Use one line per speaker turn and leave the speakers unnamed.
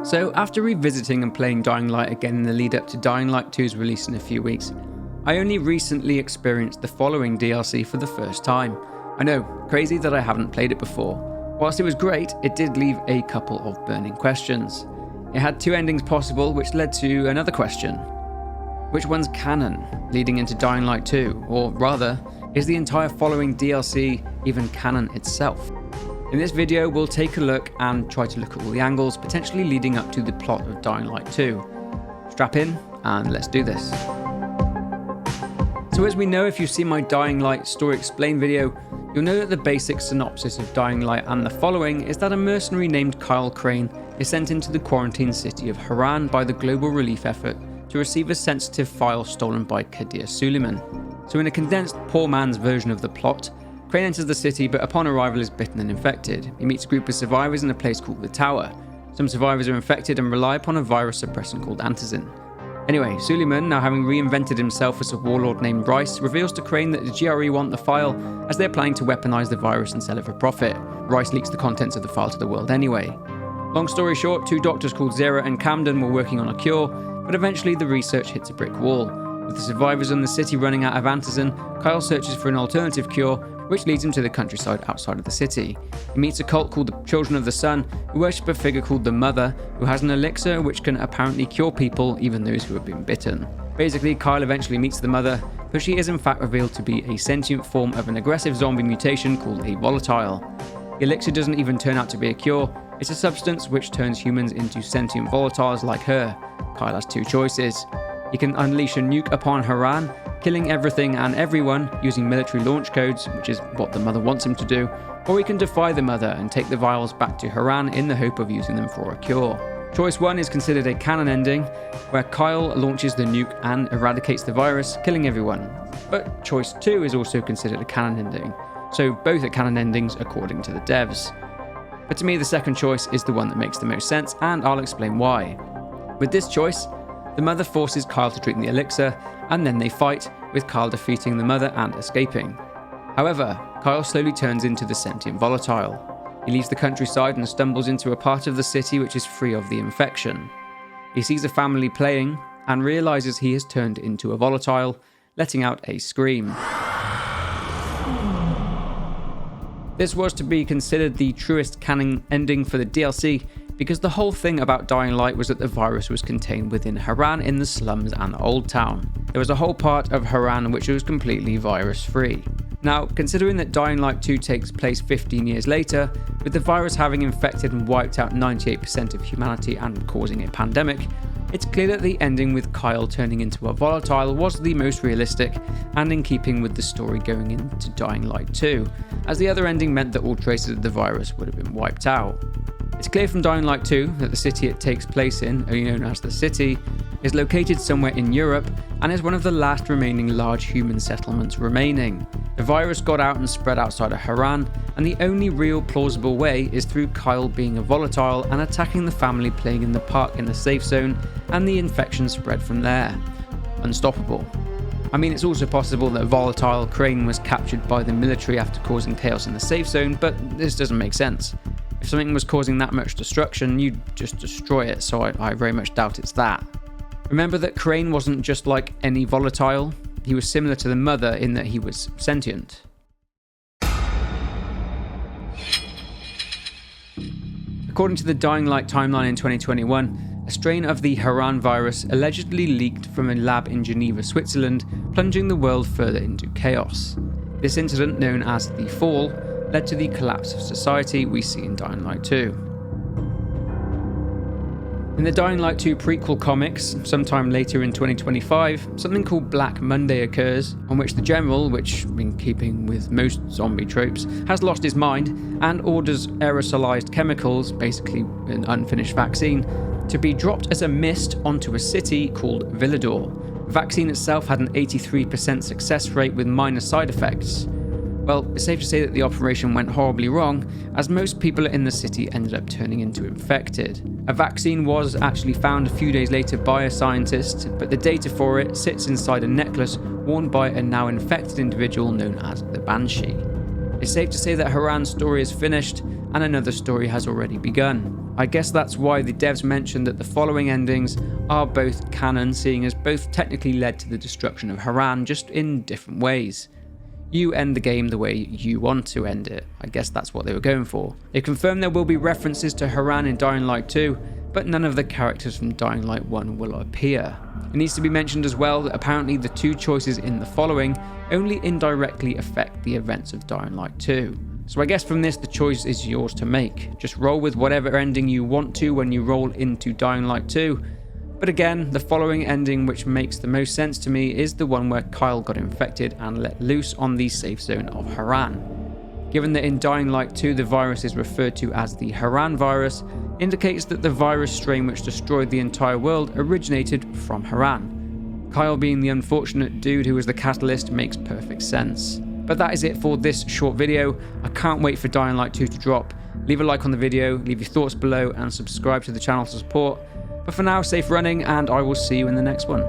So after revisiting and playing Dying Light again in the lead up to Dying Light 2's release in a few weeks, I only recently experienced the following DLC for the first time. I know, crazy that I haven't played it before. Whilst it was great, it did leave a couple of burning questions. It had two endings possible, which led to another question. Which one's canon, leading into Dying Light 2? Or rather, is the entire following DLC even canon itself? In this video, we'll take a look and try to look at all the angles potentially leading up to the plot of Dying Light 2. Strap in, and let's do this. So as we know, if you've seen my Dying Light story explain video, you'll know that the basic synopsis of Dying Light and the following is that a mercenary named Kyle Crane is sent into the quarantine city of Haran by the global relief effort to receive a sensitive file stolen by Kadir Suleiman. So in a condensed poor man's version of the plot, Crane enters the city, but upon arrival is bitten and infected. He meets a group of survivors in a place called the Tower. Some survivors are infected and rely upon a virus suppressant called antizin. Anyway, Suleiman, now having reinvented himself as a warlord named Rice, reveals to Crane that the GRE want the file as they're planning to weaponize the virus and sell it for profit. Rice leaks the contents of the file to the world anyway. Long story short, two doctors called Zera and Camden were working on a cure, but eventually the research hits a brick wall. With the survivors in the city running out of antizin, Kyle searches for an alternative cure, which leads him to the countryside outside of the city. He meets a cult called the Children of the Sun, who worship a figure called the Mother, who has an elixir which can apparently cure people, even those who have been bitten. Basically, Kyle eventually meets the Mother, but she is in fact revealed to be a sentient form of an aggressive zombie mutation called a volatile. The elixir doesn't even turn out to be a cure, it's a substance which turns humans into sentient volatiles like her. Kyle has two choices. He can unleash a nuke upon Haran, killing everything and everyone using military launch codes, which is what the Mother wants him to do, or he can defy the Mother and take the vials back to Haran in the hope of using them for a cure. Choice 1 is considered a canon ending, where Kyle launches the nuke and eradicates the virus, killing everyone. But choice 2 is also considered a canon ending, so both are canon endings according to the devs. But to me, the second choice is the one that makes the most sense, and I'll explain why. With this choice, the Mother forces Kyle to drink the elixir, and then they fight, with Kyle defeating the Mother and escaping. However, Kyle slowly turns into the sentient volatile. He leaves the countryside and stumbles into a part of the city which is free of the infection. He sees a family playing, and realizes he has turned into a volatile, letting out a scream. This was to be considered the truest canon ending for the DLC, because the whole thing about Dying Light was that the virus was contained within Haran in the slums and Old Town. There was a whole part of Haran which was completely virus-free. Now, considering that Dying Light 2 takes place 15 years later, with the virus having infected and wiped out 98% of humanity and causing a pandemic, it's clear that the ending with Kyle turning into a volatile was the most realistic and in keeping with the story going into Dying Light 2, as the other ending meant that all traces of the virus would have been wiped out. It's clear from Dying Light 2 that the city it takes place in, only known as the City, is located somewhere in Europe and is one of the last remaining large human settlements remaining. The virus got out and spread outside of Haran, and the only real plausible way is through Kyle being a volatile and attacking the family playing in the park in the safe zone, and the infection spread from there. Unstoppable. I mean, it's also possible that volatile Crane was captured by the military after causing chaos in the safe zone, but this doesn't make sense. If something was causing that much destruction, you'd just destroy it, so I very much doubt it's that. Remember that Crane wasn't just like any volatile, he was similar to the Mother in that he was sentient. According to the Dying Light timeline in 2021, a strain of the Haran virus allegedly leaked from a lab in Geneva, Switzerland, plunging the world further into chaos. This incident, known as the Fall, led to the collapse of society we see in Dying Light 2. In the Dying Light 2 prequel comics, sometime later in 2025, something called Black Monday occurs, on which the General, which, in keeping with most zombie tropes, has lost his mind and orders aerosolized chemicals, basically an unfinished vaccine, to be dropped as a mist onto a city called Villador. The vaccine itself had an 83% success rate with minor side effects. Well, it's safe to say that the operation went horribly wrong, as most people in the city ended up turning into infected. A vaccine was actually found a few days later by a scientist, but the data for it sits inside a necklace worn by a now infected individual known as the Banshee. It's safe to say that Haran's story is finished, and another story has already begun. I guess that's why the devs mentioned that the following endings are both canon, seeing as both technically led to the destruction of Haran, just in different ways. You end the game the way you want to end it. I guess that's what they were going for. They confirmed there will be references to Haran in Dying Light 2, but none of the characters from Dying Light 1 will appear. It needs to be mentioned as well that apparently the two choices in the following only indirectly affect the events of Dying Light 2. So I guess from this, the choice is yours to make. Just roll with whatever ending you want to when you roll into Dying Light 2. But again, the following ending which makes the most sense to me is the one where Kyle got infected and let loose on the safe zone of Haran. Given that in Dying Light 2 the virus is referred to as the Haran virus, indicates that the virus strain which destroyed the entire world originated from Haran. Kyle being the unfortunate dude who was the catalyst makes perfect sense. But that is it for this short video. I can't wait for Dying Light 2 to drop. Leave a like on the video, leave your thoughts below, and subscribe to the channel to support. But for now, safe running, and I will see you in the next one.